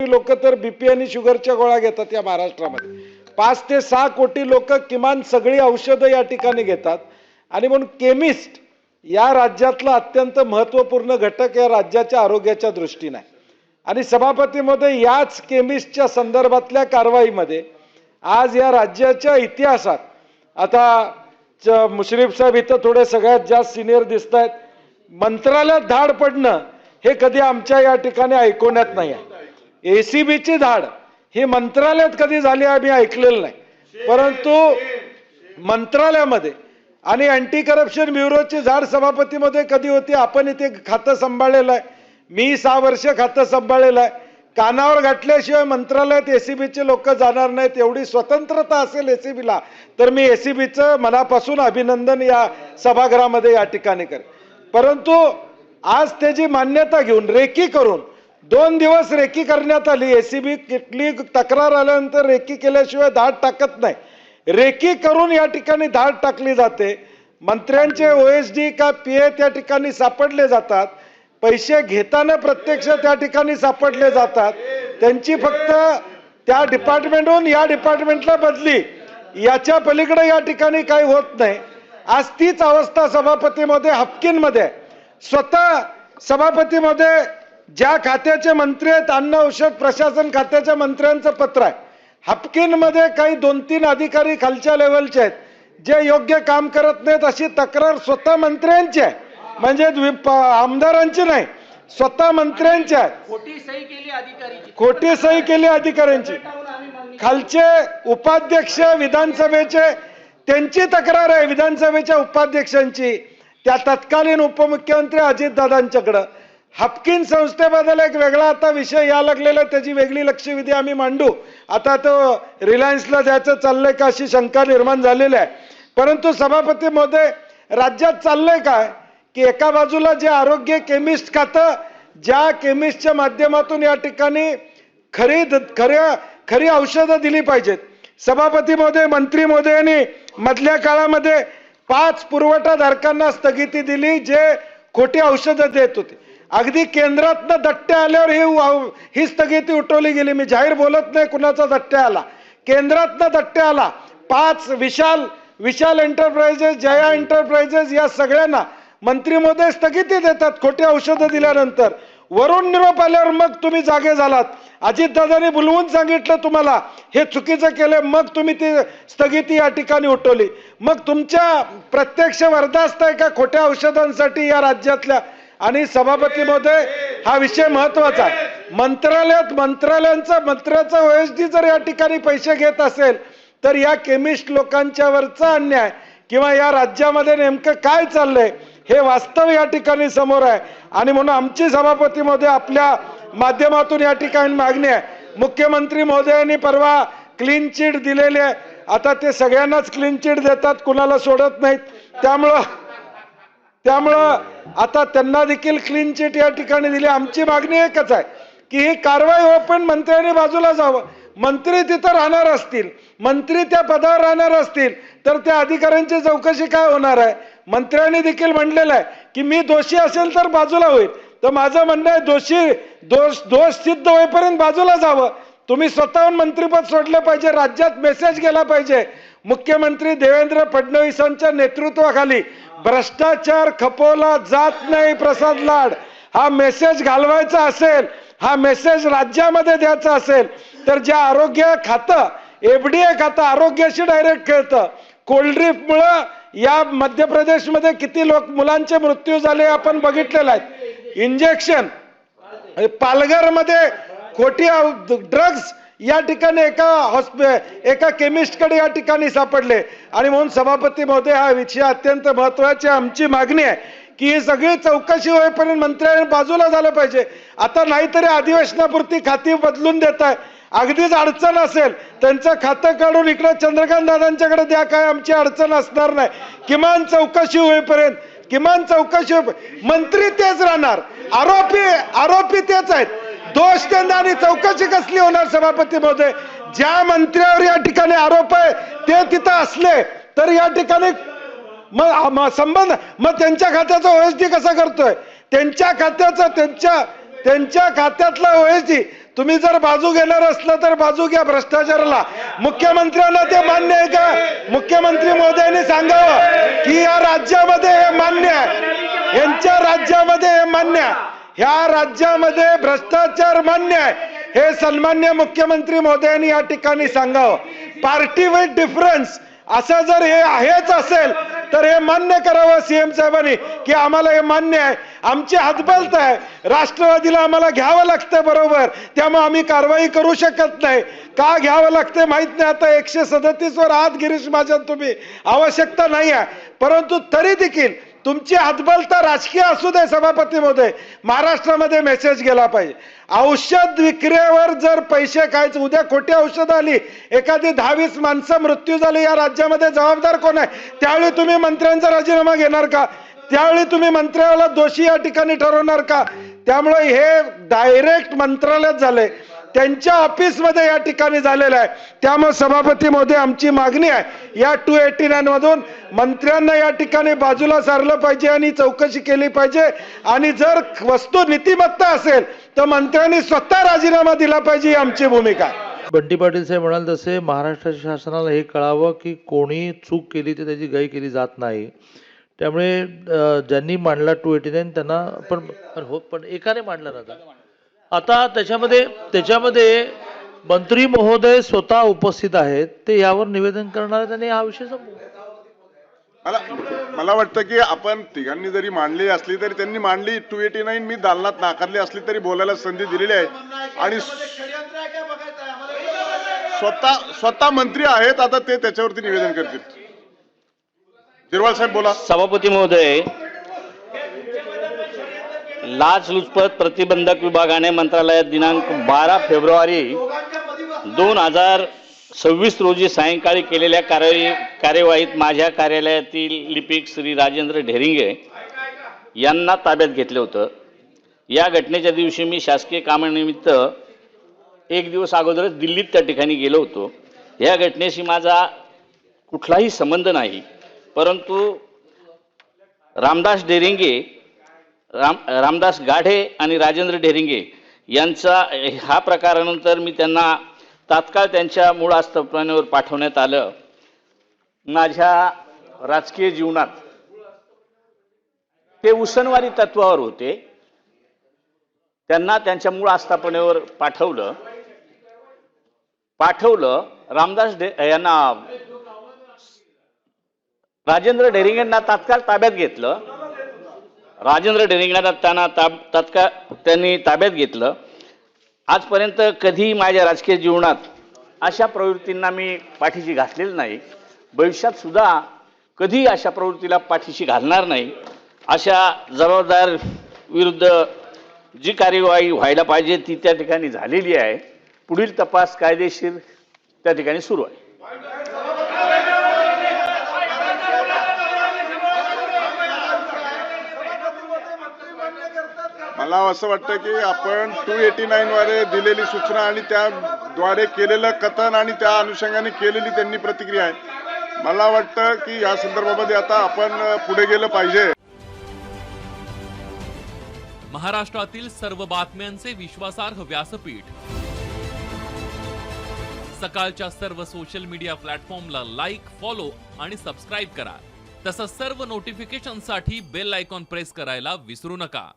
लोक तर बीपी आणि शुगरच्या गोळ्या घेतात या महाराष्ट्रामध्ये. 5 ते 6 कोटी लोक किमान सगळी औषधं या ठिकाणी घेतात. आणि म्हणून केमिस्ट या राज्यातला अत्यंत महत्त्वपूर्ण घटक या राज्याच्या आरोग्याच्या दृष्टीने आहे. आणि सभापती महोदय, याच केमिस्टच्या संदर्भातल्या कारवाईमध्ये आज या राज्याच्या इतिहासात आता मुश्रीफ साहेब इथं थोडे सगळ्यात जास्त सिनियर दिसत आहेत, मंत्रालयात धाड पडणं हे कधी आमच्या या ठिकाणी ऐकवण्यात नाही आहे. एसीबीची धाड ही मंत्रालयात कधी झाली आम्ही ऐकलेलं नाही, परंतु मंत्रालयामध्ये आणि अँटी करप्शन ब्युरोची धाड सभापतीमध्ये कधी होती. आपण इथे खातं सांभाळलेलं आहे, मी 6 वर्ष खातं सांभाळलेलं आहे. कानावर घातल्याशिवाय मंत्रालयात एसीबीचे लोक जाणार नाहीत. एवढी स्वतंत्रता असेल एसीबीला तर मी एसीबीचं मनापासून अभिनंदन या सभागृहामध्ये या ठिकाणी करेन. परंतु आज त्याची मान्यता घेऊन रेकी करून 2 दिवस रेकी करण्यात आली. एसीबी कुठली तक्रार आल्यानंतर रेकी केल्याशिवाय धाड टाकत नाही. रेकी करून या ठिकाणी धाड टाकली जाते. मंत्र्यांचे ओएसडी का पीए त्या ठिकाणी सापडले जातात. पैसे घेताना प्रत्यक्ष त्या ठिकाणी सापडले जातात. त्यांची फक्त त्या डिपार्टमेंटहून या डिपार्टमेंटला बदली, याच्या पलीकडे या ठिकाणी काही होत नाही. आज तीच अवस्था सभापतीमध्ये हाफकिनमध्ये स्वतः सभापतीमध्ये ज्या खात्याचे मंत्री आहेत, अन्न औषध प्रशासन खात्याच्या मंत्र्यांचं पत्र आहे. हाफकिनमध्ये काही 2-3 अधिकारी खालच्या लेवलचे आहेत जे योग्य काम करत नाहीत अशी तक्रार स्वतः मंत्र्यांची आहे. म्हणजे आमदारांची नाही, स्वतः मंत्र्यांची आहे. खोटी सही केली अधिकाऱ्यांची. खालचे उपाध्यक्ष विधानसभेचे त्यांची तक्रार आहे, विधानसभेच्या उपाध्यक्षांची त्या तत्कालीन उपमुख्यमंत्री अजितदादांच्याकडं. हाफकिन संस्थेबद्दल एक वेगळा आता विषय या लागलेला, त्याची वेगळी लक्षवेधी आम्ही मांडू. आता तो रिलायन्सला द्यायचं चाललंय का अशी शंका निर्माण झालेली आहे. परंतु सभापती महोदय, राज्यात चाललंय काय की एका बाजूला जे आरोग्य केमिस्ट खातं, ज्या केमिस्टच्या माध्यमातून या ठिकाणी खरी औषधं दिली पाहिजेत. सभापती महोदय, मंत्री महोदयांनी मधल्या काळामध्ये 5 पुरवठाधारकांना स्थगिती दिली जे खोटी औषधं देत होते. अगदी केंद्रातनं दट्टे आल्यावर ही स्थगिती उठवली गेली. मी जाहीर बोलत नाही कुणाचा दट्टे आला, केंद्रातनं दट्टे आला. 5 विशाल एंटरप्राइजेस, जया एंटरप्राइजेस या सगळ्यांना मंत्री महोदय स्थगिती देतात खोटी औषधं दिल्यानंतर. वरून निरोप आल्यावर मग तुम्ही जागे झालात. अजितदादांनी बोलवून सांगितलं तुम्हाला हे चुकीचं केलं, मग तुम्ही ती स्थगिती या ठिकाणी उठवली. मग तुमच्या प्रत्यक्ष बर्दास्त आहे का खोट्या औषधांसाठी या राज्यातल्या? आणि सभापती महोदय, हा विषय महत्वाचा आहे. मंत्र्याचा ओएसडी जर या ठिकाणी पैसे घेत असेल तर या केमिस्ट लोकांच्यावरचा अन्याय किंवा या राज्यामध्ये नेमकं काय चाललंय हे वास्तव या ठिकाणी समोर आहे. आणि म्हणून आमची सभापती महोदय आपल्या माध्यमातून या ठिकाणी मागणी आहे. मुख्यमंत्री महोदयांनी परवा क्लीन चिट दिलेली आहे. आता ते सगळ्यांनाच क्लीन चिट देतात, कुणाला सोडत नाहीत. त्यामुळं आता त्यांना देखील क्लीन चिट या ठिकाणी दिली. आमची मागणी एकच आहे की ही कारवाई हो, पण मंत्र्यांनी बाजूला जावं. मंत्री तिथं राहणार असतील, मंत्री त्या पदावर राहणार असतील तर त्या अधिकाऱ्यांची चौकशी काय होणार आहे? मंत्र्यांनी देखील म्हणलेलं आहे की मी दोषी असेल तर बाजूला होईल. तर माझं म्हणणं आहे दोष सिद्ध होईपर्यंत बाजूला जावं. तुम्ही स्वतःहून मंत्रिपद सोडलं पाहिजे. राज्यात मेसेज गेला पाहिजे, मुख्यमंत्री देवेंद्र फडणवीसांच्या नेतृत्वाखाली भ्रष्टाचार खपवला जात नाही. प्रसाद लाड हा मेसेज घालवायचा असेल, हा मेसेज राज्यामध्ये द्यायचा असेल तर ज्या आरोग्य खातं, एफडीए खातं आरोग्याशी डायरेक्ट खेळतं. कोल्ड्रिंकमुळं या मध्य प्रदेशमध्ये किती मुलांचे मृत्यू झाले आपण बघितलेलं आहे. इंजेक्शन, पालघरमध्ये खोटी ड्रग्ज या ठिकाणी एका केमिस्टकडे या ठिकाणी सापडले. आणि म्हणून सभापती महोदय, हा विषय अत्यंत महत्वाची. आमची मागणी आहे की ही सगळी चौकशी होईपर्यंत मंत्र्यांनी बाजूला झालं पाहिजे. आता नाहीतरी अधिवेशनापुरती खाती बदलून देत आहे. अगदीच अडचण असेल त्यांचं खातं काढून इकडे चंद्रकांत दादांच्याकडे द्या, काय आमची अडचण असणार नाही. किमान चौकशी होईपर्यंत मंत्री तेच राहणार, आरोपी तेच आहेत. दोष त्यांना आणि चौकशी कसली होणार सभापती महोदय? ज्या मंत्र्यावर या ठिकाणी आरोप आहे ते तिथं असले तर या ठिकाणी संबंध, मग त्यांच्या खात्याचा ओएसडी कसा करतोय? त्यांच्या खात्यातला ओएसडी तुम्ही जर बाजू घेणार असलं तर बाजू घ्या भ्रष्टाचाराला. मुख्यमंत्र्यांना ते मान्य आहे का? मुख्यमंत्री महोदयांनी सांगावं की या राज्यामध्ये हे मान्य आहे, यांच्या राज्यामध्ये हे मान्य आहे, ह्या राज्यामध्ये भ्रष्टाचार मान्य आहे, हे सन्मान्य मुख्यमंत्री महोदयांनी या ठिकाणी सांगावं. पार्टी विथ डिफरन्स असं जर हे आहेच असेल तर हे मान्य करावं सीएम साहेबांनी की आम्हाला हे मान्य आहे, आमची हातबलता आहे, राष्ट्रवादीला आम्हाला घ्यावं लागतं बरोबर, त्यामुळे आम्ही कारवाई करू शकत नाही. का घ्यावं लागतं माहित नाही. आता 137 वर आहात गिरीश महाजन तुम्ही, आवश्यकता नाही आहे, परंतु तरी देखील तुमची हातबलता राजकीय असू दे सभापती महोदय, महाराष्ट्रामध्ये मेसेज गेला पाहिजे. औषध विक्रीवर जर पैसे खायचे, उद्या खोटी औषध आली, एखादी 10-20 माणसं मृत्यू झाली, या राज्यामध्ये जबाबदार कोण आहे? त्यावेळी तुम्ही मंत्र्यांचा राजीनामा घेणार का? त्यावेळी तुम्ही मंत्र्याला दोषी या ठिकाणी ठरवणार का? त्यामुळे हे डायरेक्ट मंत्रालयात झाले, त्यांच्या ऑफिसमध्ये या ठिकाणी झालेलं आहे. त्यामुळे सभापती महोदय आमची मागणी आहे, या 289 मधून मंत्र्यांना या ठिकाणी बाजूला सारलं पाहिजे आणि चौकशी केली पाहिजे. आणि जर वस्तू नीतिमत्ता असेल तर मंत्र्यांनी स्वतः राजीनामा दिला पाहिजे, ही आमची भूमिका आहे. बंटी पाटील साहेब म्हणाले तसे महाराष्ट्र शासनाला हे कळावं की कोणी चूक केली तर त्याची गाई केली जात नाही. त्यामुळे ज्यांनी मांडला 289 त्यांना पण एकाने मांडला ना आता त्याच्यामध्ये मंत्री महोदय स्वतः उपस्थित आहेत, ते यावर निवेदन करणार आहेत आणि हा विषय संपू. मला वाटतं की आपण तिघांनी जरी मांडली असली तरी त्यांनी मांडली 289, मी दालनात नाकारली असली तरी बोलायला संधी दिलेली आहे. आणि स्वतः मंत्री आहेत, आता ते त्याच्यावरती निवेदन करतील. जिरवाल साहेब बोला. सभापती महोदय, लाचलुचपत प्रतिबंधक विभागाने मंत्रालयात दिनांक 12 फेब्रुवारी 2026 रोजी सायंकाळी केलेल्या कार्यवाहीत माझ्या कार्यालयातील लिपिक श्री राजेंद्र ढेरिंगे यांना ताब्यात घेतले होतं. या घटनेच्या दिवशी मी शासकीय कामानिमित्त एक दिवस अगोदरच दिल्लीत त्या ठिकाणी गेलो होतो. या घटनेशी माझा कुठलाही संबंध नाही, परंतु रामदास ढेरिंगे, रामदास गाढे आणि राजेंद्र ढेरिंगे यांचा हा प्रकारानंतर मी त्यांना तात्काळ त्यांच्या मूळ आस्थापनेवर पाठवण्यात आलं. माझ्या राजकीय जीवनात ते उसनवारी तत्वावर होते, त्यांना त्यांच्या मूळ आस्थापनेवर पाठवलं. रामदास यांना राजेंद्र ढेरिंगेंना तात्काळ ताब्यात घेतलं. राजेंद्र ढेरिंगेंना त्यांनी ताब्यात घेतलं. आजपर्यंत कधी माझ्या राजकीय जीवनात अशा प्रवृत्तींना मी पाठीशी घातलेली नाही, भविष्यात सुद्धा कधी अशा प्रवृत्तीला पाठीशी घालणार नाही. अशा जबाबदार विरुद्ध जी कार्यवाही व्हायला पाहिजे ती त्या ठिकाणी झालेली आहे. पुढील तपास कायदेशीर त्या ठिकाणी सुरू आहे. मला असं वाटतं की आपण 289 वर दिलेली सूचना आणि त्याद्वारे केलेलं कथन आणि त्या अनुषंगाने केलेली त्यांनी प्रतिक्रिया आहे, मला वाटतं की या संदर्भामध्ये आता आपण पुढे गेलं पाहिजे. महाराष्ट्रातील सर्व बातम्यांचे विश्वासार्ह व्यासपीठ, सकाळच्या सर्व सोशल मीडिया प्लॅटफॉर्मला लाईक, फॉलो आणि सबस्क्राईब करा. तसंच सर्व नोटिफिकेशनसाठी बेल आयकॉन प्रेस करायला विसरू नका.